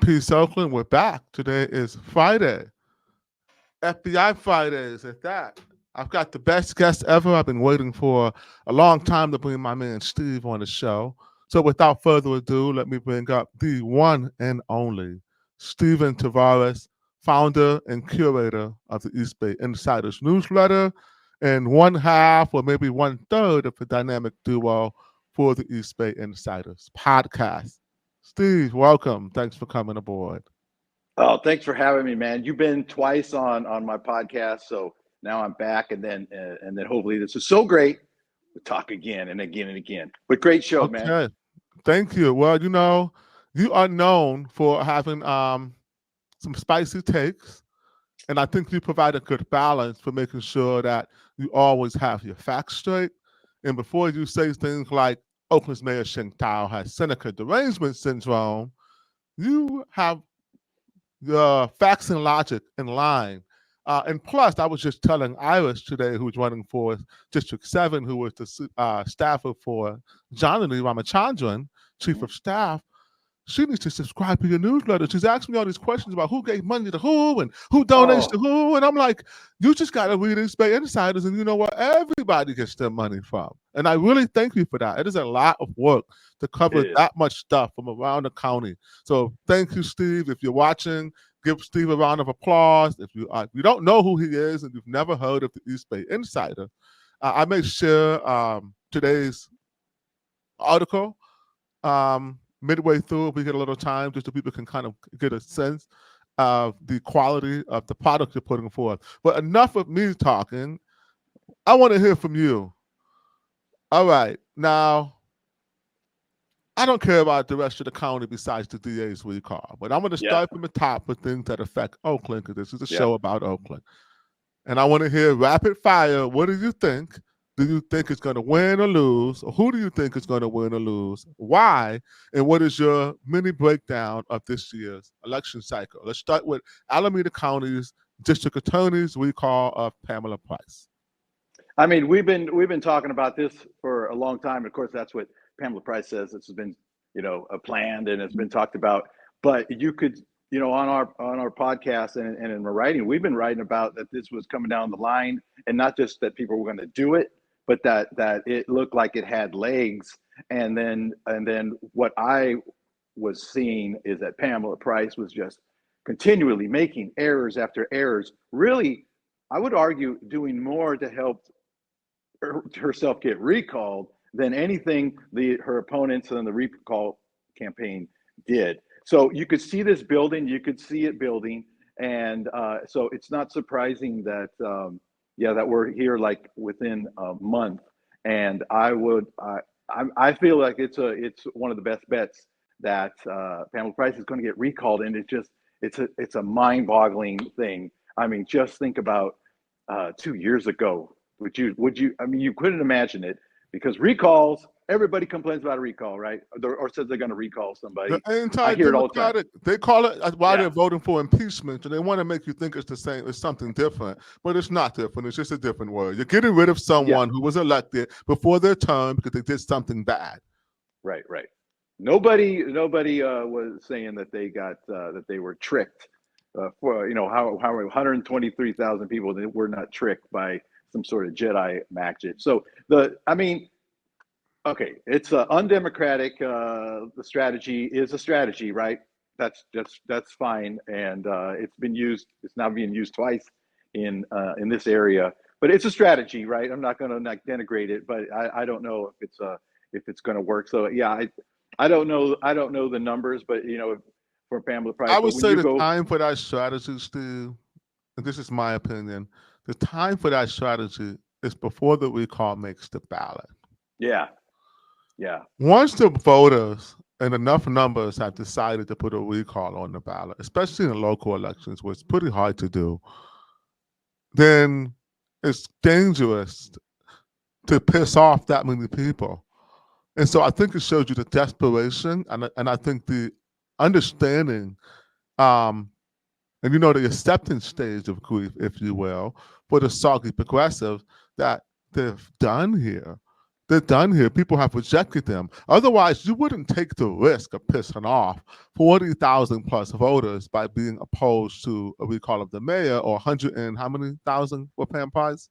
Peace, Oakland. We're back. Today is Friday. FBI Fridays at that. I've got the best guest ever. I've been waiting for a long time to bring my man Steve on the show. So without further ado, let me bring up the one and only Stephen Tavares, founder and curator of the East Bay Insiders newsletter, and one half or maybe one third of the dynamic duo for the East Bay Insiders podcast. Steve, welcome. Thanks for coming aboard. Oh, thanks for having me, man. You've been twice on my podcast, so now I'm back, and then hopefully this is so great. We'll talk again and again and again. But great show, man. Okay. Thank you. Well, you are known for having some spicy takes, and I think you provide a good balance for making sure that you always have your facts straight. And before you say things like Oakland's Mayor Sheng Tao has Seneca derangement syndrome, you have the facts and logic in line. And plus, I was just telling Iris today, who's running for District 7, who was the staffer for Janani Ramachandran, Chief of Staff, she needs to subscribe to your newsletter. She's asking me all these questions about who gave money to who and who donates to who. And I'm like, you just got to read East Bay Insiders and you know what? Everybody gets their money from. And I really thank you for that. It is a lot of work to cover that much stuff from around the county. So thank you, Steve. If you're watching, give Steve a round of applause. If you don't know who he is and you've never heard of the East Bay Insider, I may share today's article midway through if we get a little time, just so people can kind of get a sense of the quality of the product you're putting forth. But enough of me talking. I want to hear from you. All right. Now, I don't care about the rest of the county besides the DA's recall, but I'm going to start from the top with things that affect Oakland, because this is a show about Oakland. And I want to hear rapid fire. What do you think? Do you think it's going to win or lose? Or who do you think is going to win or lose? Why? And what is your mini breakdown of this year's election cycle? Let's start with Alameda County's district attorney's recall of Pamela Price. I mean, we've been talking about this for a long time. Of course, that's what Pamela Price says. This has been, planned and it's been talked about. But you could, on our podcast and in my writing, we've been writing about that this was coming down the line, and not just that people were going to do it, but that it looked like it had legs. And then what I was seeing is that Pamela Price was just continually making errors after errors. Really, I would argue doing more to help herself get recalled than anything her opponents in the recall campaign did. So you could see this building, you could see it building. And so it's not surprising that, that we're here like within a month. And I feel like it's one of the best bets that Pamela Price is going to get recalled. And it's a mind-boggling thing. I mean, just think about 2 years ago. Would you? I mean, you couldn't imagine it, because recalls. Everybody complains about a recall, right? Or says they're going to recall somebody. I hear it all the time. They call it why they're voting for impeachment, and they want to make you think it's the same. It's something different, but it's not different. It's just a different word. You're getting rid of someone who was elected before their term because they did something bad. Right. Nobody was saying that they got that they were tricked. For how 123,000 people that were not tricked by some sort of Jedi magic. So okay, it's undemocratic. The strategy is a strategy, right? That's fine, and it's been used. It's now being used twice in this area, but it's a strategy, right? I'm not going to denigrate it, but I don't know if it's going to work. So I don't know the numbers, but for Pamela Price, I would say the time for that strategy, Steve, and this is my opinion, the time for that strategy is before the recall makes the ballot. Yeah. Once the voters and enough numbers have decided to put a recall on the ballot, especially in local elections, where it's pretty hard to do, then it's dangerous to piss off that many people. And so I think it shows you the desperation and I think the understanding and the acceptance stage of grief, if you will, for the soggy progressive that they've done here. They're done here. People have rejected them. Otherwise, you wouldn't take the risk of pissing off 40,000 plus voters by being opposed to a recall of the mayor, or 100 and how many thousand for Pam Price?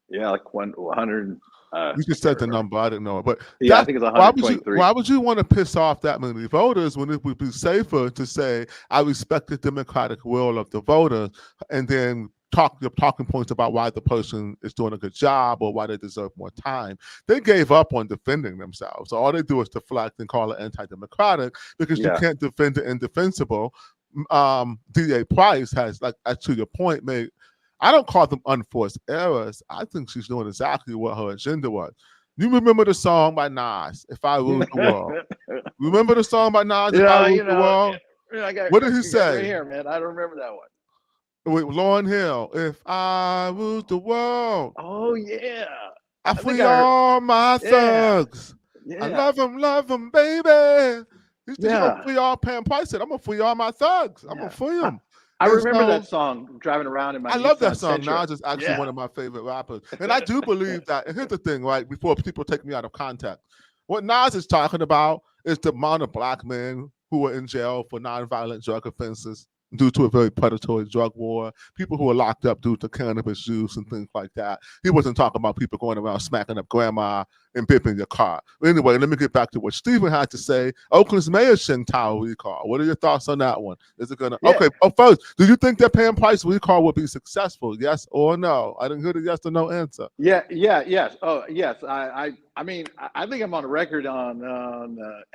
Yeah, like 100. You just said the number. I didn't know it, but yeah, I think it's 123. Why would you want to piss off that many voters when it would be safer to say I respect the democratic will of the voters, and then talk your talking points about why the person is doing a good job or why they deserve more time? They gave up on defending themselves. So all they do is deflect and call it anti-democratic because you can't defend the indefensible. DA Price has, like, to your point, made. I don't call them unforced errors. I think she's doing exactly what her agenda was. You remember the song by Nas, "If I Ruled the World"? Remember the song by Nas, "If I Ruled the World"? What did he say? Right here, man. I don't remember that one. With Lauryn Hill, "If I ruled the world." Oh yeah. I free all my thugs. Yeah. I love them, baby. He's gonna free all. Pam Price said, "I'm gonna free all my thugs. I'm gonna free them." I remember that song driving around in my. I love that song. Nas is actually one of my favorite rappers, and I do believe that. And here's the thing, right? Before people take me out of context, what Nas is talking about is the amount of black men who were in jail for nonviolent drug offenses due to a very predatory drug war, people who were locked up due to cannabis use and things like that. He wasn't talking about people going around smacking up grandma and bipping your car. But anyway, let me get back to what Stephen had to say. Oakland's mayor Sheng Tao recall. What are your thoughts on that one? Is it gonna okay? Oh, first, do you think that Pam Price recall will be successful? Yes or no? I didn't hear the yes or no answer. Yes. Oh, yes. I mean, I think I'm on a record on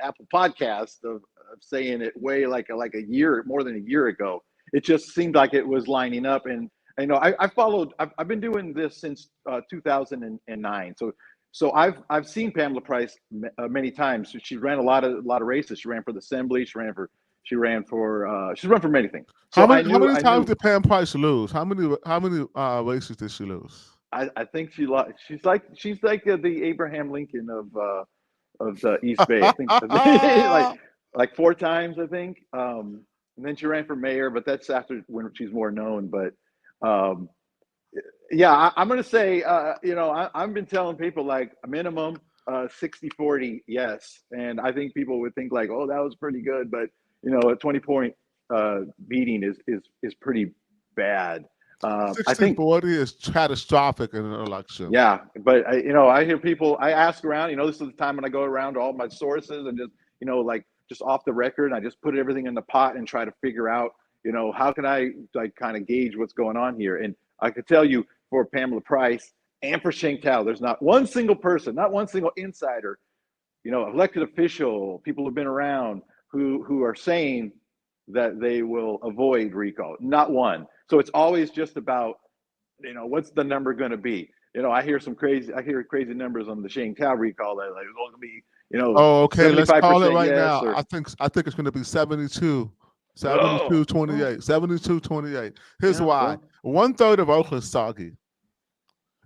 Apple Podcast of saying it way like a year, more than a year ago. It just seemed like it was lining up, and you know, I've been doing this since 2009. So I've seen Pamela Price many times. She ran a lot of races. She ran for the assembly. She ran for many things. So how many times did Pam Price lose? How many races did she lose? I think she lost. She's like the Abraham Lincoln of the East Bay. I think like 4 times, I think. And then she ran for mayor, but that's after when she's more known. But yeah, I'm going to say, you know, I've been telling people like a minimum 60-40, yes. And I think people would think like, oh, that was pretty good. But, you know, a 20-point beating is pretty bad. 60-40 is catastrophic in an election. Yeah, but you know, I hear people. I ask around. You know, this is the time when I go around to all my sources and just, you know, like just off the record. I just put everything in the pot and try to figure out, you know, how can I like kind of gauge what's going on here. And I could tell you for Pamela Price and for Sheng Tao, there's not one single person, not one single insider, you know, elected official, people who've been around who are saying that they will avoid recall. Not one. So it's always just about, you know, what's the number going to be? You know, I hear crazy numbers on the Sheng Tao recall that like it's going to be, you know. Oh, okay. Let's call it right now. I think it's going to be 72. 28. 28. Here's why. 1/3 of Oakland's soggy.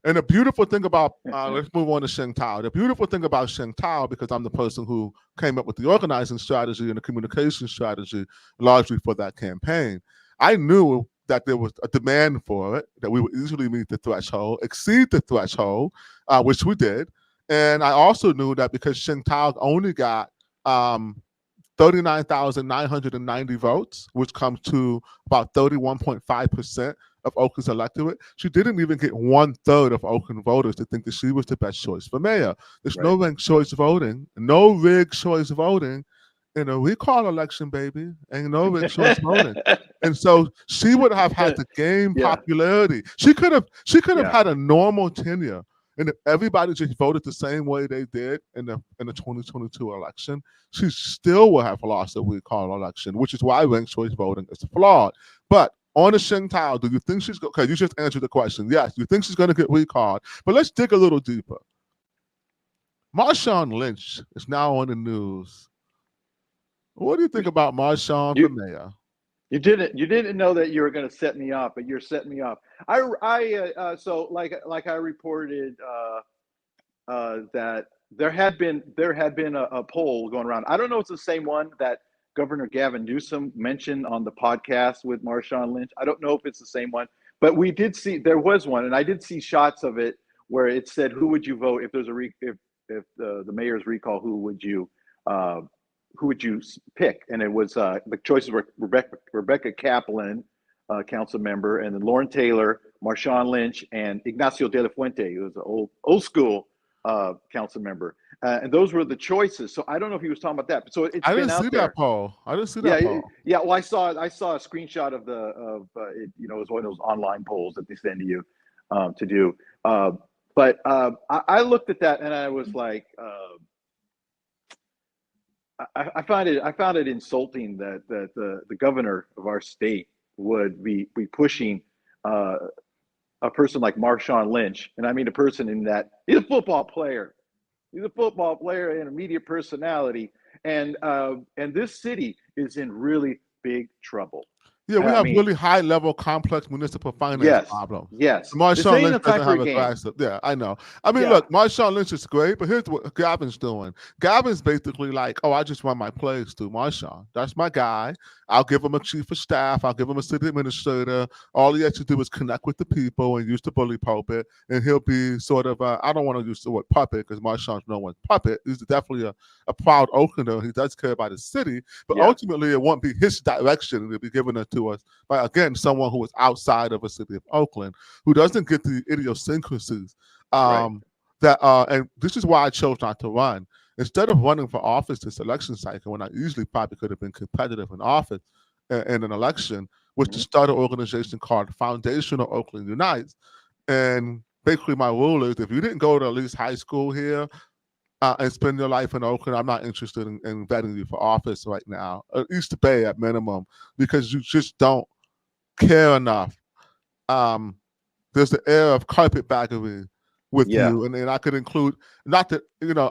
And the beautiful thing about, let's move on to Sheng Tao. The beautiful thing about Sheng Tao, because I'm the person who came up with the organizing strategy and the communication strategy largely for that campaign, I knew that there was a demand for it, that we would easily meet the threshold, exceed the threshold, which we did. And I also knew that because Sheng Tao only got 39,990 votes, which comes to about 31.5% of Oakland's electorate, she didn't even get 1/3 of Oakland voters to think that she was the best choice for mayor. There's no ranked choice voting, no rigged choice voting in a recall election, baby. Ain't no rigged choice voting. And so she would have had to gain popularity. She could have had a normal tenure. And if everybody just voted the same way they did in the 2022 election, she still would have lost a recall election, which is why ranked choice voting is flawed. But on the Sheng Tao, do you think she's going? Okay, you just answered the question. Yes, you think she's going to get recalled. But let's dig a little deeper. Marshawn Lynch is now on the news. What do you think about Marshawn for mayor? You didn't know that you were going to set me up, but you're setting me up. So like I reported that there had been a poll going around. I don't know if it's the same one that Governor Gavin Newsom mentioned on the podcast with Marshawn Lynch. I don't know if it's the same one, but we did see there was one, and I did see shots of it where it said, "Who would you vote if there's a if the mayor's recall? Who would you pick?" And it was the choices were Rebecca Kaplan, council member, and then Lauren Taylor, Marshawn Lynch, and Ignacio de la Fuente, who was an old school council member. And those were the choices. So I don't know if he was talking about that. So it's I been didn't out see there. that poll. I didn't see Yeah, that poll. yeah. Well, I saw a screenshot of it, you know, it was one of those online polls that they send to you to do. But I looked at that and I was like, I found it insulting that the governor of our state would be pushing a person like Marshawn Lynch, and I mean a person in that he's a football player. He's a football player and a media personality, and this city is in really big trouble. Yeah, we I have mean, really high-level, complex municipal finance yes, problems. yes. This Marshawn ain't Lynch a time doesn't for have a a game. grasp of. Yeah, I know. I mean, Yeah. look, Marshawn Lynch is great, but here's what Gavin's doing. Gavin's basically like, oh, I just run my plays through Marshawn. That's my guy. I'll give him a chief of staff. I'll give him a city administrator. All he has to do is connect with the people and use the bully pulpit, and he'll be sort of, I don't want to use the word puppet because Marshawn's no one's puppet. He's definitely a proud Oaklander. He does care about his city, but Yeah. ultimately it won't be his direction. It'll be given it to us by, again, someone who is outside of a city of Oakland, who doesn't get the idiosyncrasies. Right. And this is why I chose not to run. Instead of running for office this election cycle, when I easily probably could have been competitive in office in an election, was to start an organization called Foundational Oakland Unites. And basically my rule is if you didn't go to at least high school here, and spend your life in Oakland, I'm not interested in vetting you for office right now, at East Bay at minimum, because you just don't care enough. There's the air of carpetbaggery with you, and I could include, not that,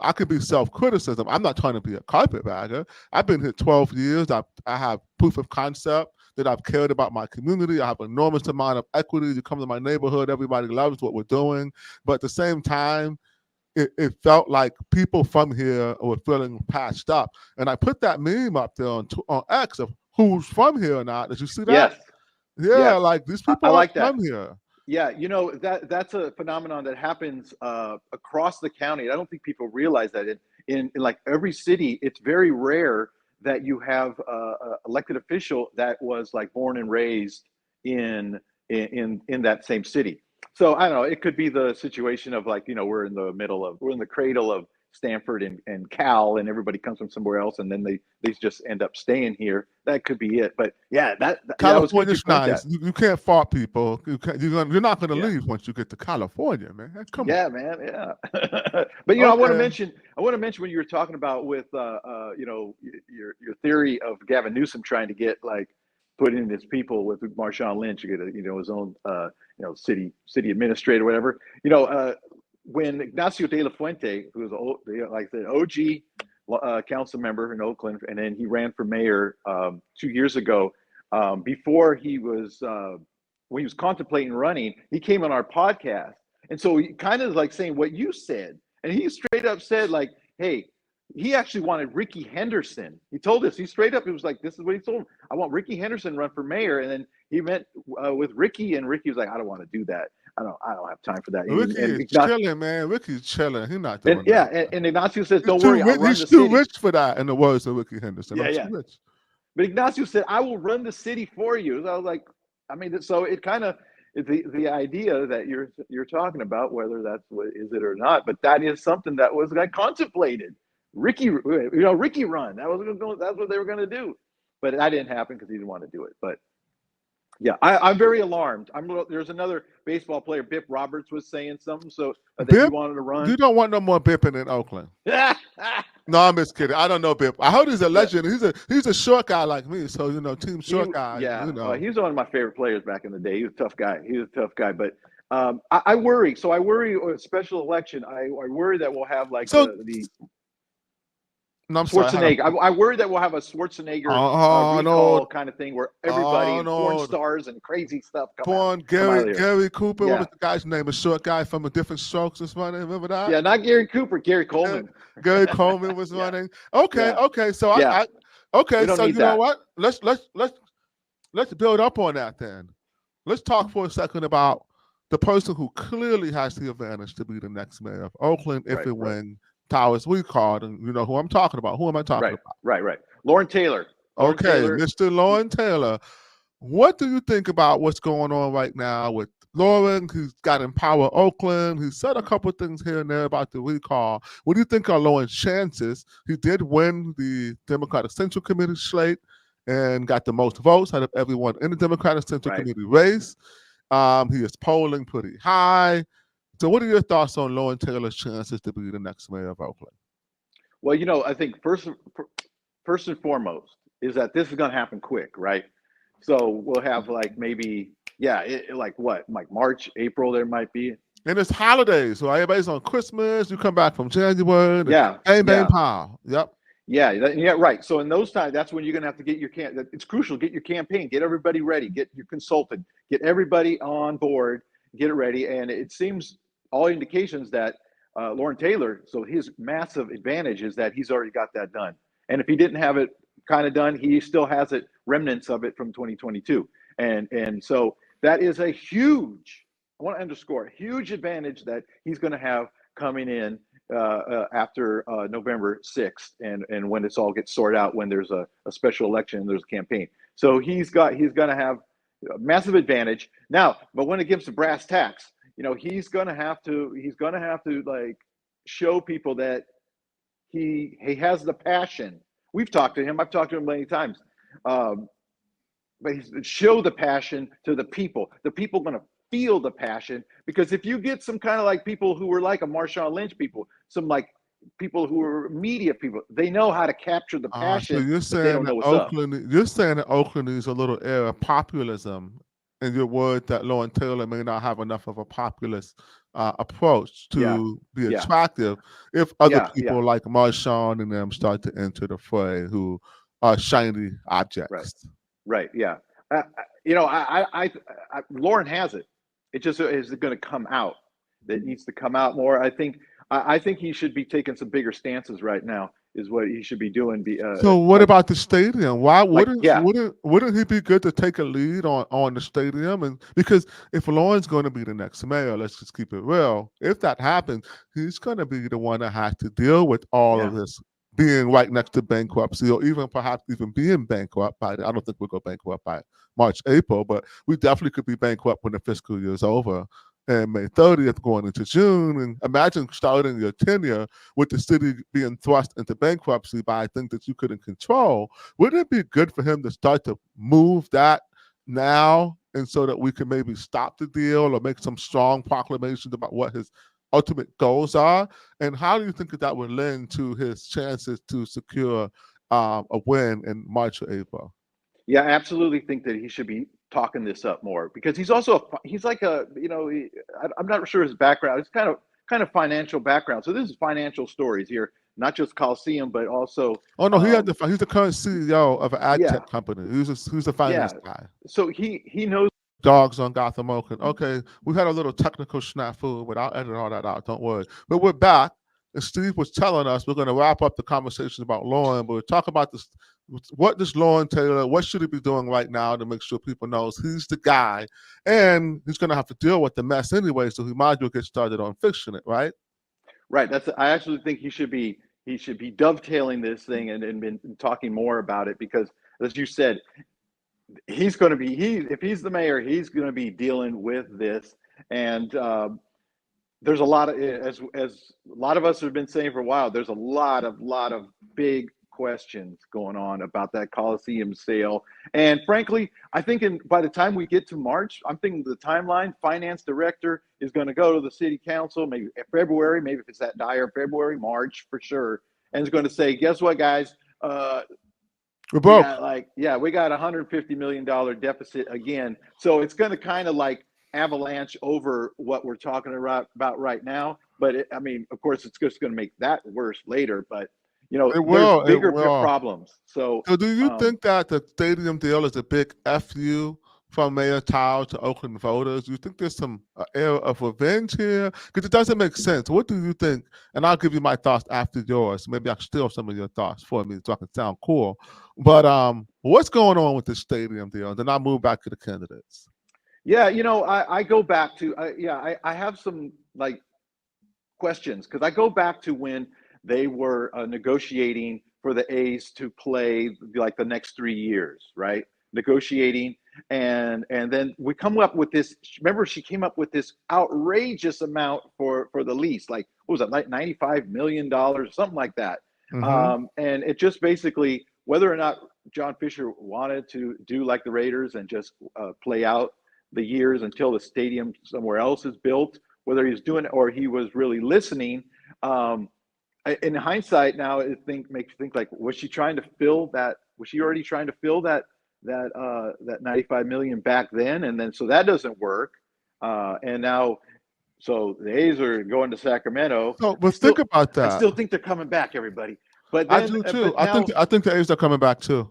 I could be self-criticism. I'm not trying to be a carpetbagger. I've been here 12 years. I have proof of concept that I've cared about my community. I have an enormous amount of equity. You come to my neighborhood, everybody loves what we're doing. But at the same time, it felt like people from here were feeling patched up. And I put that meme up there on X of who's from here or not. Did you see that? Yes. Yeah, Yes. like these people I like aren't that. from here. Yeah, that's a phenomenon that happens across the county. I don't think people realize that in like every city, it's very rare that you have a elected official that was like born and raised in that same city. So I don't know. It could be the situation of like, we're in the cradle of Stanford and Cal, and everybody comes from somewhere else, and then they just end up staying here. That could be it. But yeah, California's nice. You can't fault people. You're not going to leave once you get to California, man. Come on. Yeah, man. Yeah. But I want to mention when you were talking about with your theory of Gavin Newsom trying to get like put in his people with Marshawn Lynch, you get his own city administrator, whatever. When Ignacio de la Fuente, who was like I said, OG council member in Oakland, and then he ran for mayor 2 years ago. Before he was when he was contemplating running, he came on our podcast, and so he kind of like saying what you said, and he straight up said like, "Hey." He actually wanted Ricky Henderson. He told us, he straight up, it was like, this is what he told him. I want Ricky Henderson run for mayor. And then he met with Ricky, and Ricky was like, I don't want to do that. I don't have time for that. Ricky is chilling, man. Ricky's chilling. He's not doing that. And Ignacio says, don't worry, I'll run the city. He's too rich for that, in the words of Ricky Henderson. Yeah. Too rich. But Ignacio said, I will run the city for you. So I was like, so it kind of, the idea that you're talking about, whether that's what is it or not, but that is something that was like contemplated. Ricky run. That's what they were going to do, but that didn't happen because he didn't want to do it. But yeah, I'm very alarmed. There's another baseball player, Bip Roberts, was saying something. So that he wanted to run. You don't want no more Bipping in Oakland. No, I'm just kidding. I don't know Bip. I heard he's a legend. He's a short guy like me, so team short guy. Yeah, he was one of my favorite players back in the day. He was a tough guy. But I worry. So I worry. Special election. I worry that we'll have like the. No, Schwarzenegger. I worry that we'll have a Schwarzenegger recall kind of thing where everybody porn stars and crazy stuff come out. Gary Cooper. What was the guy's name? A short guy from a Different Strokes was running. Remember that? Yeah, not Gary Cooper. Gary Coleman. Gary Coleman was running. Okay. So So you know what? Let's build up on that then. Let's talk for a second about the person who clearly has the advantage to be the next mayor of Oakland if Right, and right, when Towers recalled, and you know who I'm talking about. Who am I talking right, about? right. Lauren Taylor. Lauren Okay, Taylor. Mr. Lauren Taylor. What do you think about what's going on right now with Lauren, who's got Empower Oakland? He said a couple of things here and there about the recall. What do you think are Lauren's chances? He did win the Democratic Central Committee slate and got the most votes out of everyone in the Democratic Central Right. Committee race. He is polling pretty high. So, what are your thoughts on Lauren Taylor's chances to be the next mayor of Oakland? Well, I think first and foremost is that this is going to happen quick, right? So we'll have like maybe, yeah, like what, like March, April, there might be. And it's holidays, so everybody's on Christmas. You come back from January, and Yeah, bang, bang, yeah, pow. Yep. yeah, right. So in those times, that's when you're going to have to get your it's crucial. Get your campaign, get everybody ready, get your consultant, get everybody on board, get it ready. And it seems all indications that Lauren Taylor, so his massive advantage is that he's already got that done. And if he didn't have it kind of done, he still has it, remnants of it from 2022. And so that is a huge, I want to underscore, a huge advantage that he's going to have coming in after November 6th, and when it's all gets sorted out, when there's a special election and there's a campaign. So he's going to have a massive advantage now. But when it gives to brass tacks, he's going to have to like show people that he has the passion. We've talked to him. I've talked to him many times. But he's show the passion to the people. The people are going to feel the passion, because if you get some kind of like people who were like a Marshawn Lynch people, some like people who are media people, they know how to capture the So passion, you're but they saying don't know that what's up. Oakland needs a little air of populism, and you're worried that Lauren Taylor may not have enough of a populist approach Yeah, to be yeah, attractive if other yeah. people like Marshawn and them start to enter the fray, who are shiny Right, objects. right, yeah. Lauren has it. It just is going to come out. That needs to come out more. I think he should be taking some bigger stances right now. Is what he should be doing. So what about the stadium? Why Yeah, wouldn't he be good to take a lead on the stadium? And because if Lauren's going to be the next mayor, let's just keep it real. If that happens, he's going to be the one that has to deal with all of yeah, this being right next to bankruptcy, or even perhaps even being bankrupt by. I don't think we'll go bankrupt by March, April, but we definitely could be bankrupt when the fiscal year is over. And May 30th going into June, and imagine starting your tenure with the city being thrust into bankruptcy by things that you couldn't control. Wouldn't it be good for him to start to move that now, and so that we can maybe stop the deal or make some strong proclamations about what his ultimate goals are? And how do you think that would lend to his chances to secure a win in March or April? yeah. I absolutely think that he should be talking this up more, because he's like I'm not sure his background. It's kind of financial background. So this is financial stories here, not just Coliseum, but also Oh no, he's the current CEO of an ad yeah, tech company. Who's a finance yeah. guy. So he knows. Dogs on Gotham Oakland. Okay, we had a little technical snafu, but I'll edit all that out. Don't worry. But we're back, and Steve was telling us we're going to wrap up the conversation about Lauren, but we're talking about this. What does Lauren Taylor? What should he be doing right now to make sure people knows he's the guy, and he's going to have to deal with the mess anyway, so he might as well get started on fixing it, right? Right. I actually think he should be dovetailing this thing and been talking more about it, because as you said, he's going to be if he's the mayor, he's going to be dealing with this. And there's a lot of, as a lot of us have been saying for a while, there's a lot of big questions going on about that Coliseum sale. And frankly, I think by the time we get to March, I'm thinking the timeline, finance director is going to go to the city council, maybe February, maybe if it's that dire, February, March for sure, and is going to say, guess what, guys? We're We broke. got we got $150 million deficit again. So it's going to kind of like avalanche over what we're talking about right now. But I mean, of course, it's just going to make that worse later. But It there's will. It bigger will. problems. So So, do you think that the stadium deal is a big fu from Mayor Tao to Oakland voters? Do you think there's some air of revenge here? Because it doesn't make sense. What do you think? And I'll give you my thoughts after yours. Maybe I'll steal some of your thoughts for me so I can sound cool. But what's going on with the stadium deal? Then I'll move back to the candidates. Yeah, I go back to I have some like questions because I go back to when they were negotiating for the A's to play like the next 3 years, right? Negotiating, and then we come up with this. Remember, she came up with this outrageous amount for the lease, like what was it, like $95 million, something like that. Mm-hmm. And it just basically whether or not John Fisher wanted to do like the Raiders and just play out the years until the stadium somewhere else is built, whether he's doing it or he was really listening. Um, in hindsight, now it makes you think like, was she trying to fill that? Was she already trying to fill that 95 million back then? And then so that doesn't work. And now, so the A's are going to Sacramento. So, but think about I that. still think they're coming back, everybody. But I then, do too. but now, I think the A's are coming back too.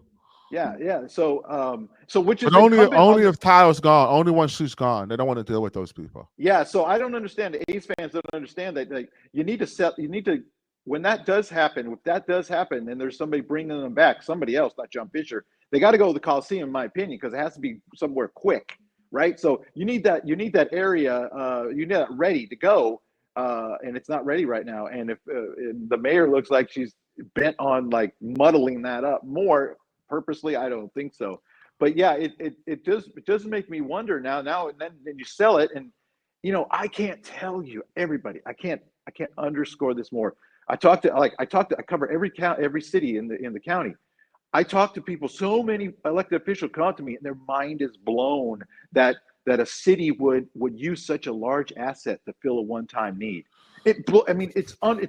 yeah. So which But is incumbent on only the if Tyler's gone. Only once she's gone. They don't want to deal with those people. Yeah, so I don't understand. The A's fans don't understand that. Like, you need to, when that does happen, if that does happen, and there's somebody bringing them back, somebody else, not John Fisher, they got to go to the Coliseum, in my opinion, because it has to be somewhere quick, right? So you need that area, you need that ready to go, and it's not ready right now. And if the mayor looks like she's bent on like muddling that up more purposely, I don't think so. But yeah, it does make me wonder now and then you sell it and I can't tell you everybody. I can't underscore this more. I cover every city in the county. I talk to people. So many elected officials come to me, and their mind is blown that a city would use such a large asset to fill a one-time need. I mean, it's more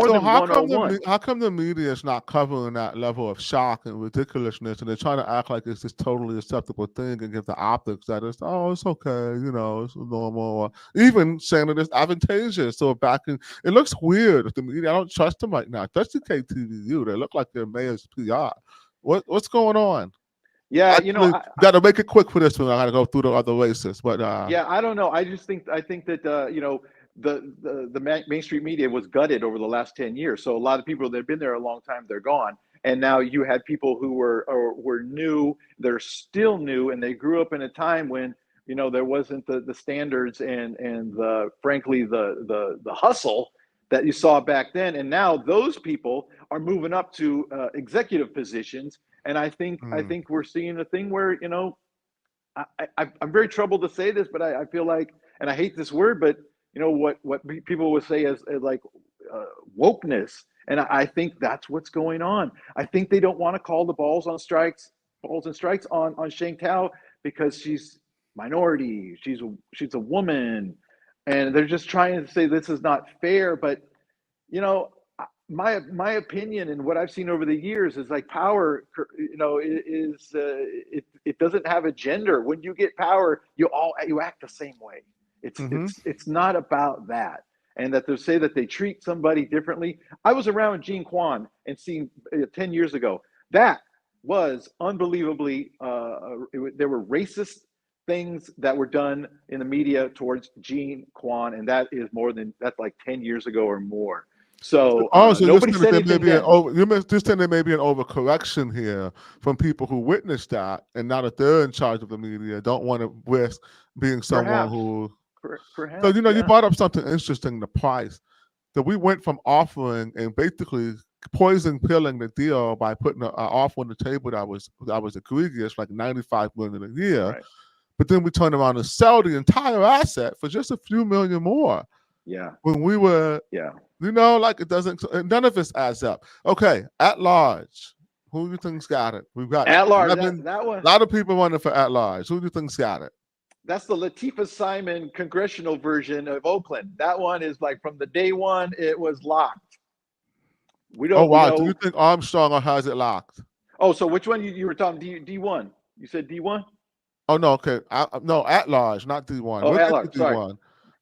So than 101. how come the media is not covering that level of shock and ridiculousness, and they're trying to act like it's this totally acceptable thing and give the optics that it's okay, it's normal, or even saying that it's advantageous. So it looks weird with the media. I don't trust them right now, especially KTVU. They look like their mayor's PR. What's going on? Yeah, Actually, got to make it quick for this one. I got to go through the other races, but yeah, I don't know. I think that the Main Street media was gutted over the last 10 years. So a lot of people that have been there a long time, they're gone. And now you had people who were new, they're still new, and they grew up in a time when there wasn't the standards and frankly the hustle that you saw back then. And now those people are moving up to executive positions. And I think we're seeing a thing where I'm very troubled to say this, but I feel like, and I hate this word, but what people would say as like wokeness, and I think that's what's going on. I think they don't want to call the balls and strikes on Sheng Tao because she's minority, she's a woman, and they're just trying to say this is not fair. But my opinion and what I've seen over the years is like power, it doesn't have a gender. When you get power, you act the same way. It's not about that. And that they say that they treat somebody differently. I was around Gene Kwan and seen 10 years ago. That was unbelievably, there were racist things that were done in the media towards Gene Kwan. And that's like 10 years ago or more. So nobody said anything then. You're just saying there may be an overcorrection here from people who witnessed that, and now that they're in charge of the media, don't want to risk being someone who. Perhaps, So you brought up something interesting: the price. So we went from offering and basically pilling the deal by putting an offer on the table that was egregious, like $95 million a year. Right. But then we turned around and sell the entire asset for just a few million more. Yeah. When we were. Yeah. Like it doesn't. None of this adds up. Okay, at large, who do you think's got it? We've got at large. That one. A lot of people running for at large. Who do you think's got it? That's the Latifah Simon congressional version of Oakland. That one is like from the day one, it was locked. We don't. Oh wow! Do you think Armstrong or has it locked? Oh, so which one you were talking? D1. You said D1. Oh no, okay. No, at large, not D1. Oh, at large. Sorry. D1.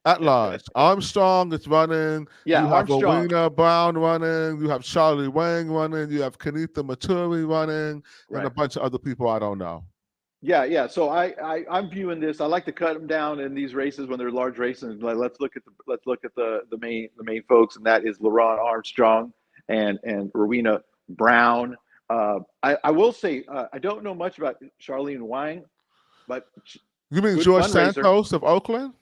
At large. Armstrong is running. Yeah, you have Armstrong. Rowena Brown running. You have Charlie Wang running. You have Kenita Maturi running, and a bunch of other people I don't know. Yeah. So I'm viewing this. I like to cut them down in these races when they're large races. Like, let's look at the main folks, and that is LaRon Armstrong and Rowena Brown. I will say I don't know much about Charlene Wang, but You mean good George fundraiser. Santos of Oakland?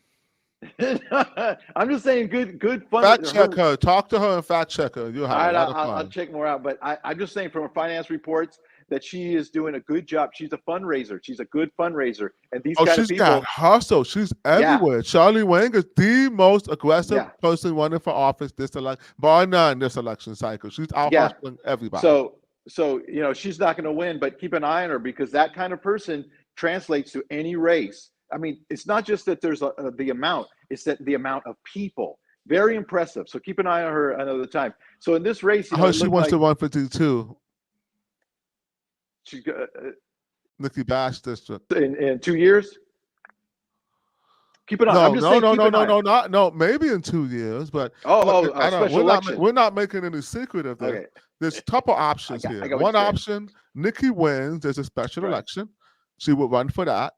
I'm just saying good fund. Fact check her. Talk to her and fact check her. You'll have All a right, lot of I'll fun. check more out. But I'm just saying from her finance reports that she is doing a good job. She's a fundraiser. She's a good fundraiser. And these Oh, kind of she's got people, hustle. She's yeah, everywhere. Charlie Wang is the most aggressive yeah, person running for office this election, bar none this election cycle. She's out yeah. hustling everybody. So she's not going to win, but keep an eye on her because that kind of person translates to any race. I mean, it's not just that there's the amount; it's that the amount of people. Very impressive. So keep an eye on her another time. So in this race, I heard it she looked wants to like run for D2, she Nikki Bash district. in 2 years. Keep an eye. I'm No, just no, saying, no, keep no, an no, eye. no, not no. Maybe in 2 years, but Oh, I don't. special election. We're not making any secret of this. Okay, There's a couple options I here. got what you're One saying. option, Nikki wins. There's a special Right. election. She would run for that.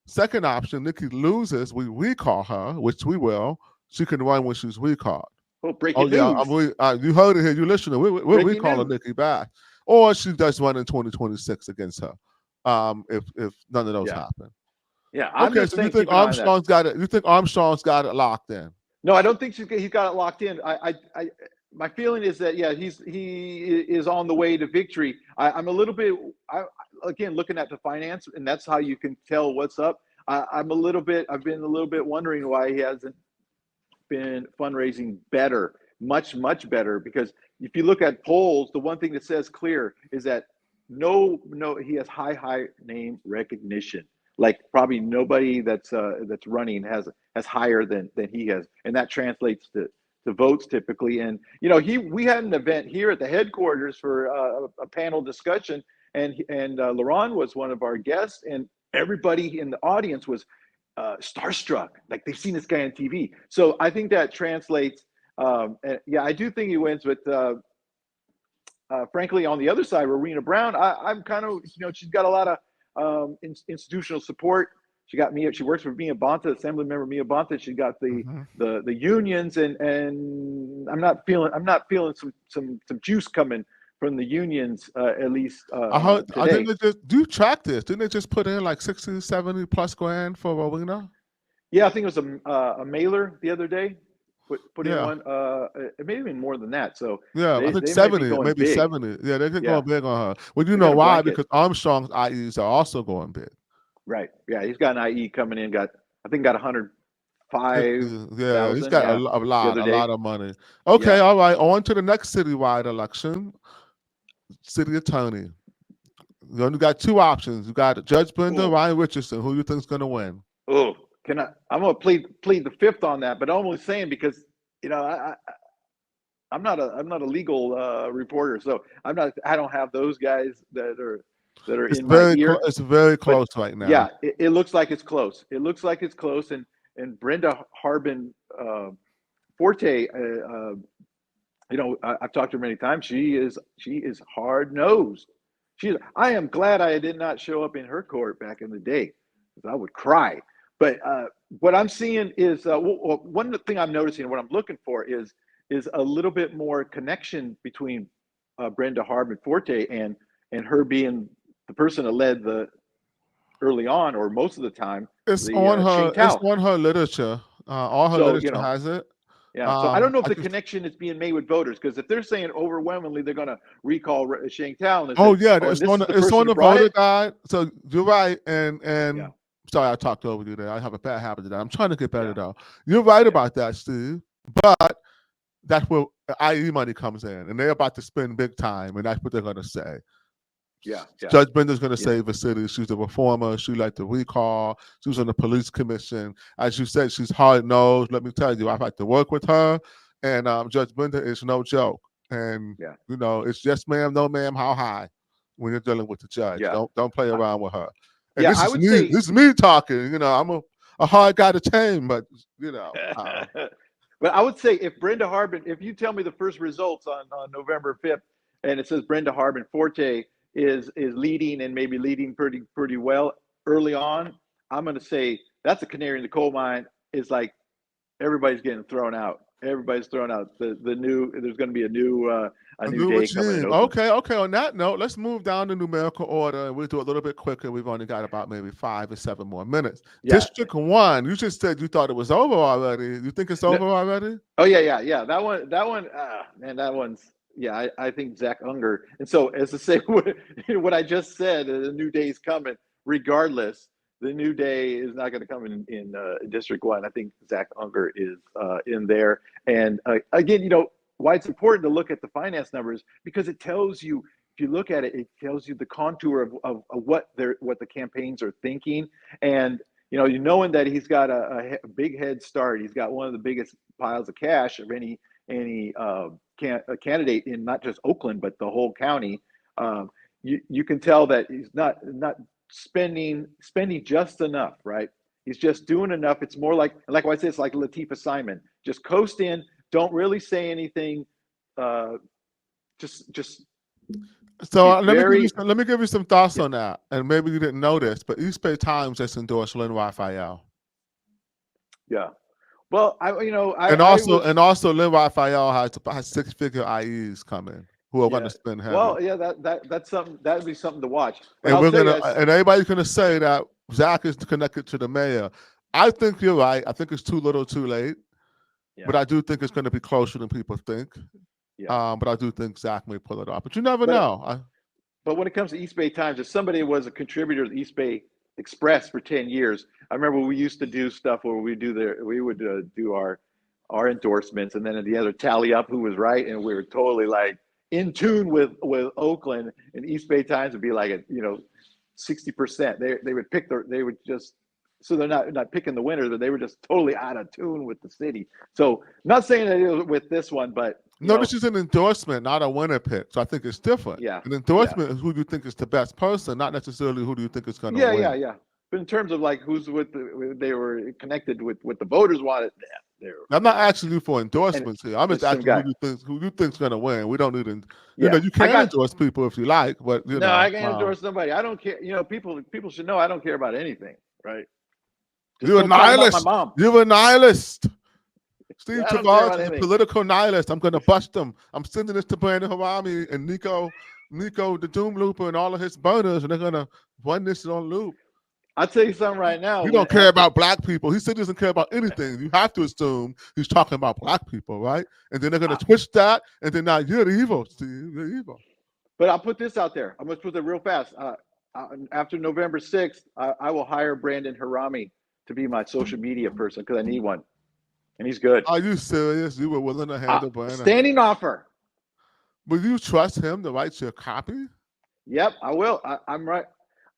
Second option, Nikki loses. We recall her, which we will. She can run when she's recalled. Oh, Oh breaking yeah, news. you heard it here. You listening? We're Breaking recalling news. Nikki back, or she does run in 2026 against her. If none of those Yeah. happen. Yeah. I'm Okay, just so you saying, think keep an eye on that. Armstrong's got it? You think Armstrong's got it locked in? No, I don't think he's got it locked in. My feeling is that he is on the way to victory. I'm a little bit, again, looking at the finance, and that's how you can tell what's up. I've been a little bit wondering why he hasn't been fundraising better, much better. Because if you look at polls, the one thing that says clear is that no, he has high name recognition. Like probably nobody that's running has higher than he has, and that translates to votes typically. And we had an event here at the headquarters for a panel discussion, and Laurent was one of our guests, and everybody in the audience was starstruck, like they've seen this guy on TV. So I think that translates. Yeah, I do think he wins, but frankly, on the other side, Rowena Brown, I'm kind of, she's got a lot of institutional support. She works for Mia Bonta, Assembly Member Mia Bonta. She got the unions, and I'm not feeling some juice coming from the unions, at least I heard. I today. didn't just do track this. Didn't they just put in like 60, 70 plus grand for Rowena? Yeah, I think it was a mailer the other day. Put in Yeah, one. It may have been more than that. So yeah. I think they might be 70, going maybe big. 70. Yeah, they're Yeah, going big on her. Well, you they know got a why? blanket. Because Armstrong's IEs are also going big. Right. Yeah, he's got an IE coming in. Got 105,000. Yeah, he's got Yeah, a the other day. lot of money. Okay, Yeah. all right. On to the next citywide election, city attorney. You only got two options. You got Judge Brenda, Oh, Ryan Richardson. Who you think's going to win? oh. I'm gonna plead the fifth on that, but I'm only saying because I'm not a legal reporter, so I don't have those guys that are It's in my ear. it's very But close right now. yeah, it looks like it's close. It looks like it's close, and Brenda Harbin Forte, I've talked to her many times. She is hard nosed. I am glad I did not show up in her court back in the day, because I would cry. But what I'm seeing is one thing I'm noticing. What I'm looking for is a little bit more connection between Brenda Harbin Forte and her being the person that led the early on, or most of the time, It's on the her. Shane It's Tao. on her literature. All her So literature has it. yeah. So I don't know if I the just. connection is being made with voters, because if they're saying overwhelmingly they're going to recall Shane Tao, and they Oh say, yeah, oh, and it's this on. is the It's person on who the brought voter it. guide. So you're right. Yeah. Sorry, I talked over you there. I have a bad habit of that. I'm trying to get better Yeah. though. You're right Yeah. about that, Steve. But that's where IE money comes in, and they're about to spend big time, and that's what they're going to say. Yeah. Yeah. Judge Brenda's going to Yeah. save the city. She's a reformer. She liked the recall. She was on the police commission. As you said, she's hard nosed. Let me tell you, I've had to work with her, and Judge Brenda is no joke. And Yeah. it's yes ma'am, no ma'am, how high when you're dealing with the judge. Yeah. Don't play around with her. And Yeah. this I is would me. say. This is me talking. I'm a hard guy to tame, but But I would say, if Brenda Harbin, if you tell me the first results on November 5th, and it says Brenda Harbin Forte is leading, and maybe leading pretty well early on, I'm going to say that's a canary in the coal mine. Is like everybody's getting thrown out. Everybody's throwing out the new. There's going to be a new new day coming in regime. Oakland. Okay. On that note, let's move down the numerical order, and we'll do it a little bit quicker. We've only got about maybe 5 or 7 more minutes. Yeah. District 1. You just said you thought it was over already. You think it's over already? Oh yeah. That one. Man, that one's. Yeah, I think Zach Unger. And so, as to say what I just said, the new day is coming. Regardless, the new day is not going to come in District 1. I think Zach Unger is in there. And again, why it's important to look at the finance numbers, because it tells you, if you look at it, it tells you the contour of what the campaigns are thinking. And knowing that he's got a big head start, he's got one of the biggest piles of cash of any candidate in not just Oakland but the whole county. You can tell that he's not spending just enough, right? He's just doing enough. It's more like I said, it's like Latifah Simon. Just coast in, don't really say anything. Just. So let me give you some thoughts on that. And maybe you didn't know this, but East Bay Times just endorsed Lynn Raphael. Yeah. Well, also Lynn Raphael has 6-figure IEs coming who are going to spend heavy. Well, yeah, that's something. That would be something to watch. But and everybody's going to say that Zach is connected to the mayor. I think you're right. I think it's too little, too late. Yeah. But I do think it's going to be closer than people think. Yeah. But I do think Zach may pull it off. But you never know. But when it comes to East Bay Times, if somebody was a contributor to the East Bay Express for 10 years, I remember we used to do stuff where we would do our endorsements, and then at the other tally up who was right, and we were totally like in tune with Oakland, and East Bay Times would be like at 60%. They would pick so they're not picking the winner, but they were just totally out of tune with the city. So not saying that it was with this one, but this is an endorsement, not a winner pick. So I think it's different. Yeah. An endorsement is who you think is the best person, not necessarily who do you think is going to win. Yeah. But in terms of like who's they were connected with what the voters wanted. I'm not asking you for endorsements here. I'm just asking who you think's going to win. We don't need to. You can endorse people if you like, but I can't endorse somebody. I don't care. People should know I don't care about anything, right? You're a nihilist. You're a nihilist. Steve Tavares is a political nihilist. I'm going to bust them. I'm sending this to Brandon Harami and Nico the Doom Looper and all of his burners, and they're going to run this on loop. I'll tell you something right now. He don't care about black people. He said he doesn't care about anything. You have to assume he's talking about black people, right? And then they're going to twist that, and then now you're the evil, Steve. You're evil. But I'll put this out there. I'm going to put it real fast. After November 6th, I will hire Brandon Harami to be my social media person because I need one. And he's good. Are you serious? You were willing to handle Brandon? Standing offer. Will you trust him to write your copy? Yep, I will. I'm right.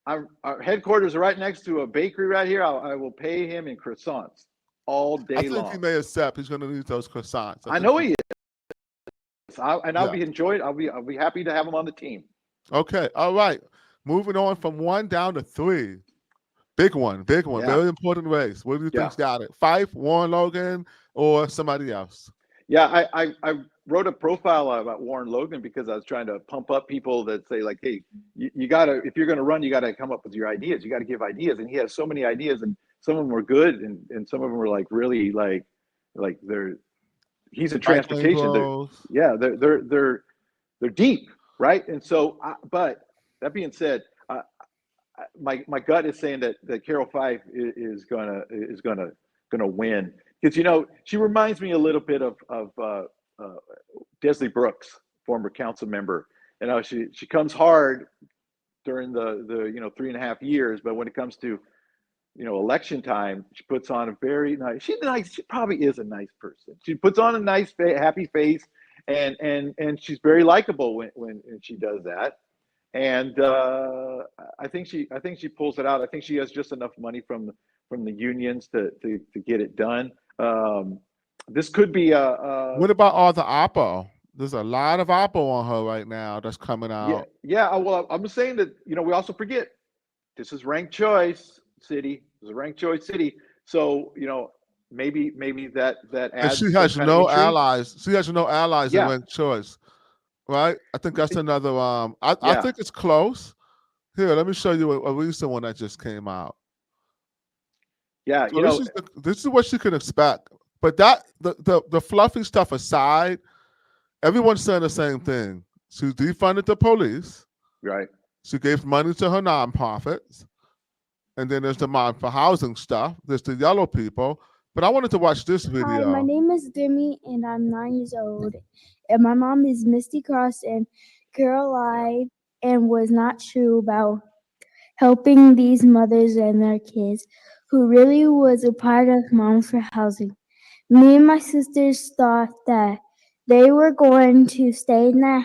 Our headquarters are right next to a bakery right here. I will pay him in croissants all day long. I think he may accept. He's going to need those croissants. I know he is. I'll be enjoyed. I'll be happy to have him on the team. Okay. All right. Moving on from 1 down to 3. Big one. Yeah. Very important race. What do you think's got it? Fife, Warren Logan, or somebody else? Yeah, I wrote a profile about Warren Logan because I was trying to pump up people that say like, hey, you gotta, if you're gonna run, you gotta come up with your ideas. You gotta give ideas, and he has so many ideas, and some of them were good, and some of them were like really like he's a transportation. They're deep, right? And so, but that being said, my gut is saying that Carroll Fife is gonna win, because she reminds me a little bit of Desley Brooks, former council member. She comes hard during the 3.5 years, but when it comes to election time, she puts on a very nice. She's nice. She probably is a nice person. She puts on a nice, happy face, and she's very likable when she does that. And I think she pulls it out. I think she has just enough money from the unions to get it done. This could be what about all the oppo? There's a lot of oppo on her right now that's coming out. Yeah. Well, I'm saying that we also forget this is ranked choice city. This is a ranked choice city. So maybe that adds. And she has no allies. She has no allies in ranked choice. Right, I think that's another. I think it's close. Here, let me show you a recent one that just came out. Yeah, so this is what you can expect. But that the fluffy stuff aside, everyone's saying the same thing. She defunded the police. Right. She gave money to her nonprofits. And then there's the Mind for Housing stuff. There's the yellow people. But I wanted to watch this Hi, my video. name is Demi, and I'm 9 years old. And my mom is Misty Cross and Carroll Fife, and was not true about helping these mothers and their kids, who really was a part of Mom for Housing. Me and my sisters thought that they were going to stay in the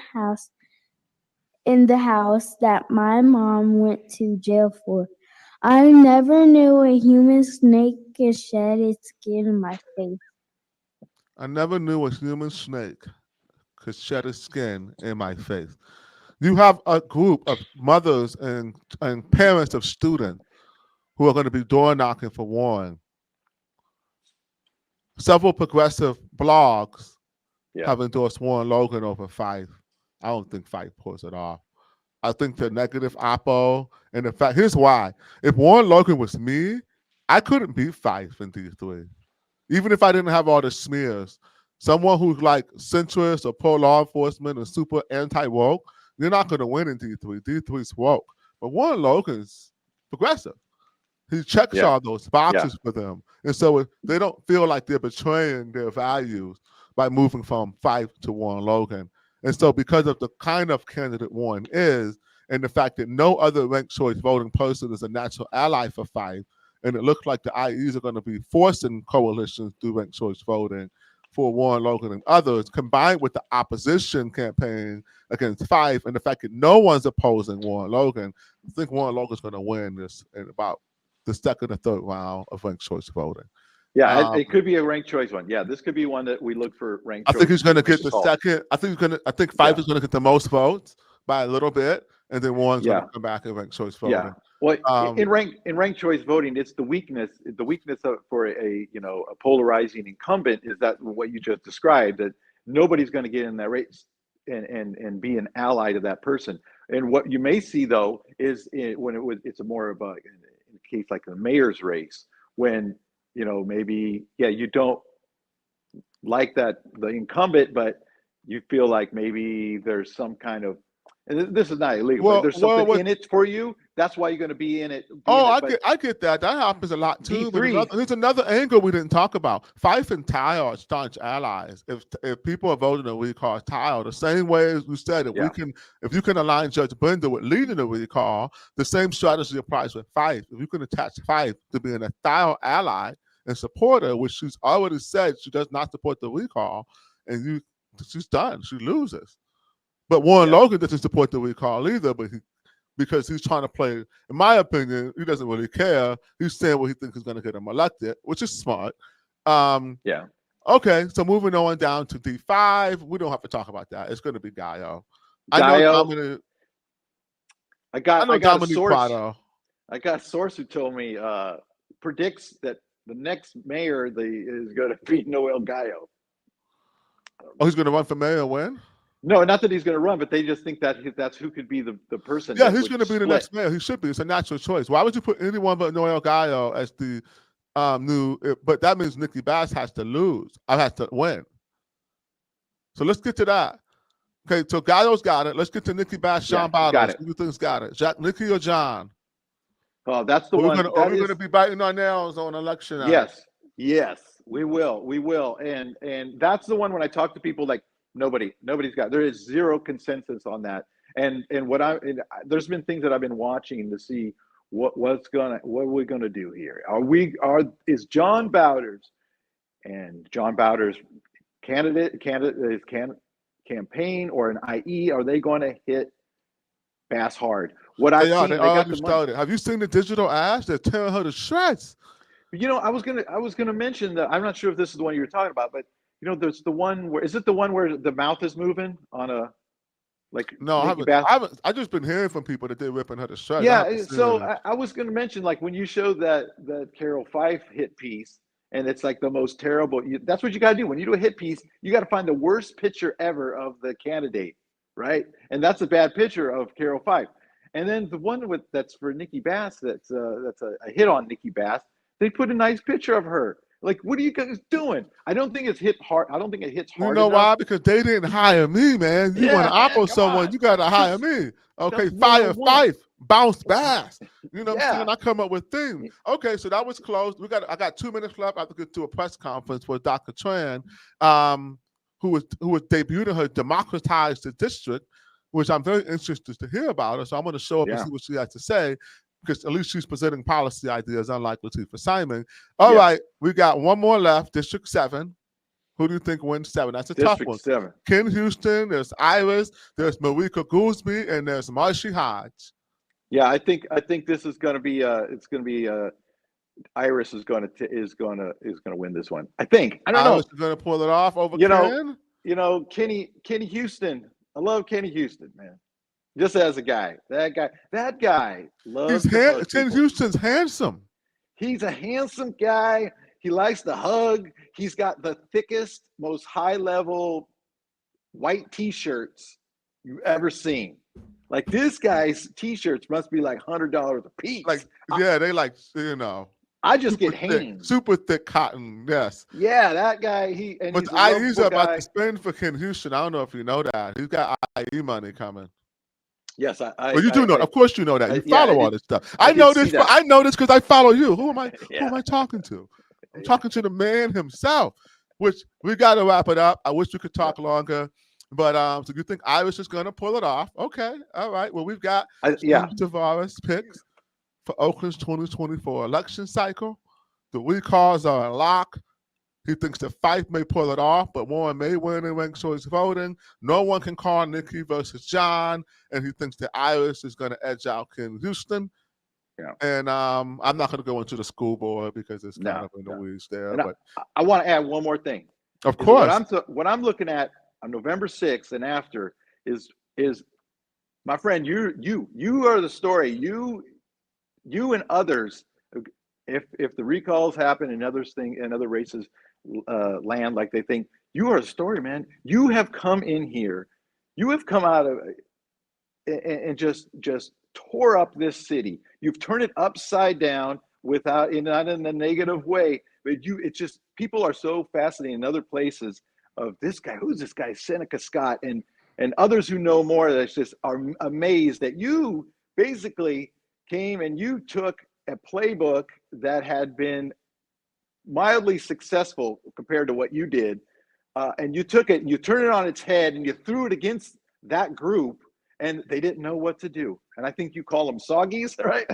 house that my mom went to jail for. I never knew a human snake could shed its skin in my face. I never knew a human snake could shed its skin in my face. You have a group of mothers and parents of students who are going to be door knocking for Warren. Several progressive blogs have endorsed Warren Logan over Fife. I don't think Fife pulls it off. I think the negative oppo, and in fact, here's why. If Warren Logan was me, I couldn't beat Fife in D3. Even if I didn't have all the smears. Someone who's like centrist or pro-law enforcement or super anti-woke, you're not going to win in D3. D3's woke. But Warren Logan's progressive. He checks all those boxes for them. And so they don't feel like they're betraying their values by moving from Fife to Warren Logan. And so because of the kind of candidate Warren is, and the fact that no other ranked choice voting person is a natural ally for Fife, and it looks like the IEs are going to be forcing coalitions through ranked choice voting for Warren Logan and others, combined with the opposition campaign against Fife and the fact that no one's opposing Warren Logan, I think Warren Logan's going to win this in about the second or third round of ranked choice voting. Yeah, it could be a ranked choice one. Yeah, this could be one that we look for ranked choice. I think he's going to get the second. I think Fife is going to get the most votes by a little bit, and then Warren's going to come back and ranked choice voting. Yeah. Well, in ranked choice voting, it's the weakness for a polarizing incumbent is that what you just described, that nobody's going to get in that race and be an ally to that person. And what you may see though is it's a more of a in a case like the mayor's race, when maybe you don't like the incumbent, but you feel like maybe there's some kind of, and this is not illegal, but there's something in it for you. That's why you're going to be in it. I get that. That happens a lot too. But there's another angle we didn't talk about. Fife and Tile are staunch allies. If people are voting a recall Tile, the same way as we said, if you can align Judge Bender with leading a recall, the same strategy applies with Fife. If you can attach Fife to being a Tile ally and supporter, which she's already said she does not support the recall, and she's done. She loses. But Warren Logan doesn't support the recall either, because he's trying to play, in my opinion, he doesn't really care. He's saying what he thinks is going to get him elected, which is smart. Okay, so moving on down to D5, we don't have to talk about that. It's going to be Gallo. I got a source who told me predicts that the next mayor is going to be Noel Gallo. Oh, he's going to run for mayor and win? No, not that he's going to run, but they just think that that's who could be the person. Yeah, he's going to be the next mayor. He should be. It's a natural choice. Why would you put anyone but Noel Gallo as the new? But that means Nikki Bass has to lose. I have to win. So let's get to that. Okay, so Gallo's got it. Let's get to Nikki Bass, Sean Bowders. Who do you think's got it? Nikki or John? Oh, that's the one. Are we going to be biting our nails on election night? Yes, we will. And that's the one when I talk to people like, nobody's got. There is zero consensus on that. And there's been things that I've been watching to see what are we gonna do here? Is John Bowders campaign or an IE? Are they going to hit Bass hard? They already started. Have you seen the digital ads? They're tearing her to shreds. I was gonna mention that. I'm not sure if this is the one you were talking about, but. There's the one where is it the one where the mouth is moving on a No, I haven't. I just been hearing from people that they're ripping her to shreds. Yeah, so I was going to mention when you show that Carroll Fife hit piece, and it's like the most terrible. That's what you got to do when you do a hit piece. You got to find the worst picture ever of the candidate, right? And that's a bad picture of Carroll Fife. And then the one that's for Nikki Bass, that's a hit on Nikki Bass. They put a nice picture of her. Like, what are you guys doing? I don't think it's hit hard. I don't think it hits You hard know enough. why? Because they didn't hire me, man. You want Yeah, to man, oppo come someone, on. you got to hire Just me. Okay, just fire 101. Fife, bounce bass. You know what I'm Yeah. saying? I come up with things. Okay, so that was closed. I got 2 minutes left. I have to get to a press conference with Dr. Tran, who was debuting her democratized the district, which I'm very interested to hear about her. So I'm going to show up and Yeah. see what she has to say, because at least she's presenting policy ideas, unlike Latifah Simon. All Yeah. right, we got one more left, District 7. Who do you think wins 7? That's a tough District one. 7. Ken Houston, there's Iris, there's Marika Goolsby, and there's Marcy Hodge. Yeah, I think this is going to be it's going to be Iris is going to win this one. I think. I don't know. Iris is going to pull it off over You know, Ken. Kenny Houston. I love Kenny Houston, man. Just as a guy, that guy loves to hug Ken people. Houston's handsome. He's a handsome guy. He likes to hug. He's got the thickest, most high-level white T-shirts you've ever seen. Like, this guy's T-shirts must be like $100 a piece. Like, yeah, they like, you know. I just get thick, hands. super thick cotton, yes. Yeah, that guy. He's about to spend for Ken Houston. I don't know if you know that. He's got IE money coming. Yes, well, you do know. Of course, you know that. You follow all this stuff. I know this because I follow you. Who am I? Yeah. Who am I talking to? I'm talking to the man himself. Which we got to wrap it up. I wish we could talk longer, but so you think Iris is going to pull it off? Okay, all right. Well, we've got Tavares picks for Oakland's 2024 election cycle. The recalls are a lock. He thinks that Fife may pull it off, but Warren may win in ranked choice voting. No one can call Nikki versus John, and he thinks that Iris is going to edge out Ken Houston. Yeah. And I'm not going to go into the school board because it's kind of in the weeds there. And but I want to add one more thing. Of course. What I'm looking at on November 6th and after is my friend, you are the story. You and others, if the recalls happen and other races land like they think, you are a story, man. You have come in here, you have come out of and just tore up this city. You've turned it upside down not in a negative way, but it's just, people are so fascinated in other places of this guy. Who's this guy? Seneca Scott and others who know more that just are amazed that you basically came and you took a playbook that had been mildly successful compared to what you did, and you took it and you turned it on its head and you threw it against that group, and they didn't know what to do. And I think you call them soggies, right?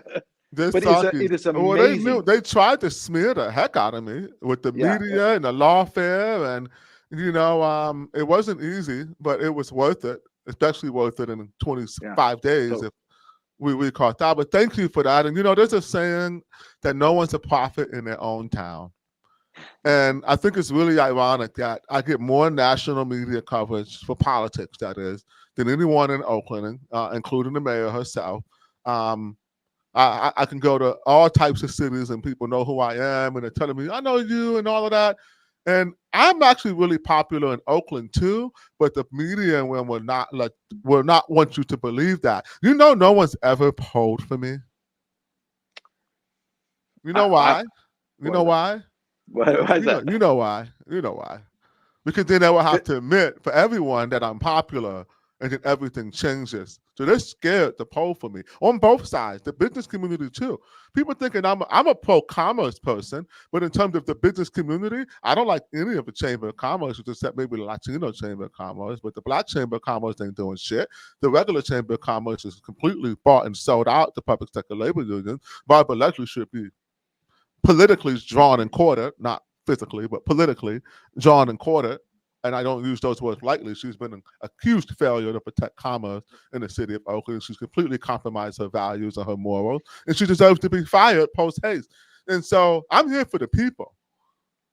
But it is amazing. Well, they tried to smear the heck out of me with the media and the lawfare, and it wasn't easy, but it was worth it, especially worth it in 25 days if we caught that. But thank you for that. And there's a saying that no one's a prophet in their own town. And I think it's really ironic that I get more national media coverage for politics, that is, than anyone in Oakland, including the mayor herself. I can go to all types of cities and people know who I am and they're telling me, I know you and all of that. And I'm actually really popular in Oakland too, but the media will not want you to believe that. No one's ever polled for me. You know why? You know why? Why is that? You know why? You know why? Because then they will have to admit for everyone that I'm popular, and then everything changes. So they're scared to poll for me on both sides, the business community too. People thinking I'm a pro-commerce person, but in terms of the business community, I don't like any of the Chamber of Commerce, except maybe the Latino Chamber of Commerce, but the Black Chamber of Commerce ain't doing shit. The regular Chamber of Commerce is completely bought and sold out to public sector labor unions. Barbara Leslie should be politically drawn and quartered, not physically, but politically drawn and quartered. And I don't use those words lightly. She's been an accused failure to protect commerce in the city of Oakland. She's completely compromised her values and her morals, and she deserves to be fired post-haste. And so I'm here for the people.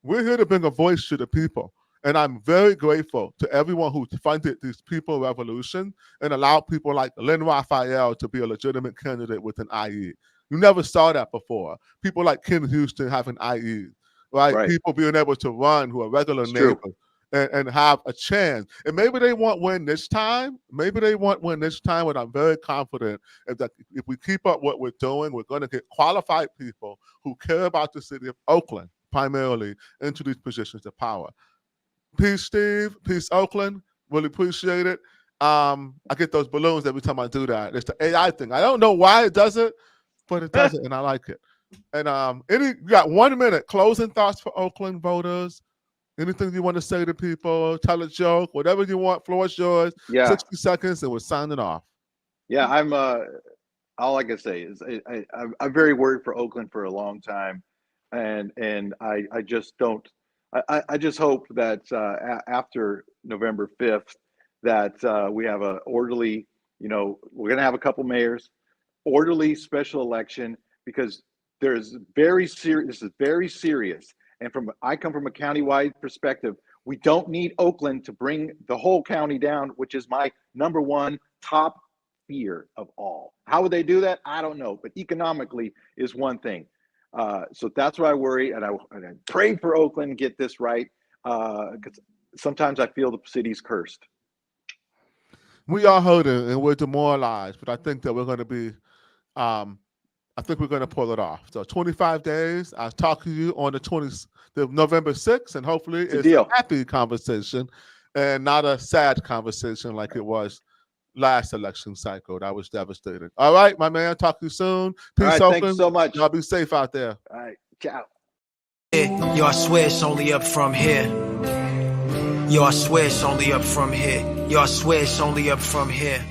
We're here to bring a voice to the people. And I'm very grateful to everyone who funded this people revolution and allowed people like Lynn Raphael to be a legitimate candidate with an IE. You never saw that before. People like Ken Houston having IEs, right? People being able to run who are regular neighbors. And have a chance. And maybe they won't win this time. But I'm very confident if we keep up what we're doing, we're going to get qualified people who care about the city of Oakland primarily into these positions of power. Peace, Steve. Peace, Oakland. Really appreciate it. I get those balloons every time I do that. It's the AI thing. I don't know why it does it, but it does it, and I like it. And you got 1 minute closing thoughts for Oakland voters. Anything you want to say to people? Tell a joke, whatever you want. Floor is yours. Yeah. 60 seconds, and we're signing off. Yeah, I'm. All I can say is I'm very worried for Oakland for a long time, and I just don't. I just hope that after November 5th, that we have an orderly. We're going to have a couple mayors, orderly special election, because there's very serious. This is very serious, and I come from a countywide perspective. We don't need Oakland to bring the whole county down, which is my number one top fear of all. How would they do that? I don't know, but economically is one thing. So that's why I worry, and I pray for Oakland to get this right, because sometimes I feel the city's cursed. We are hurting and we're demoralized, but I think that we're going to be, I think we're going to pull it off. So 25 days. I'll talk to you on the November 6th, and hopefully it's a happy conversation and not a sad conversation like it was last election cycle. That was devastating. All right, my man. Talk to you soon. Peace, all right, Oakland. thanks so much. Y'all be safe out there. All right, ciao. Yo, I swear it's only up from here. Yo, I swear it's only up from here. Yo, I swear it's only up from here.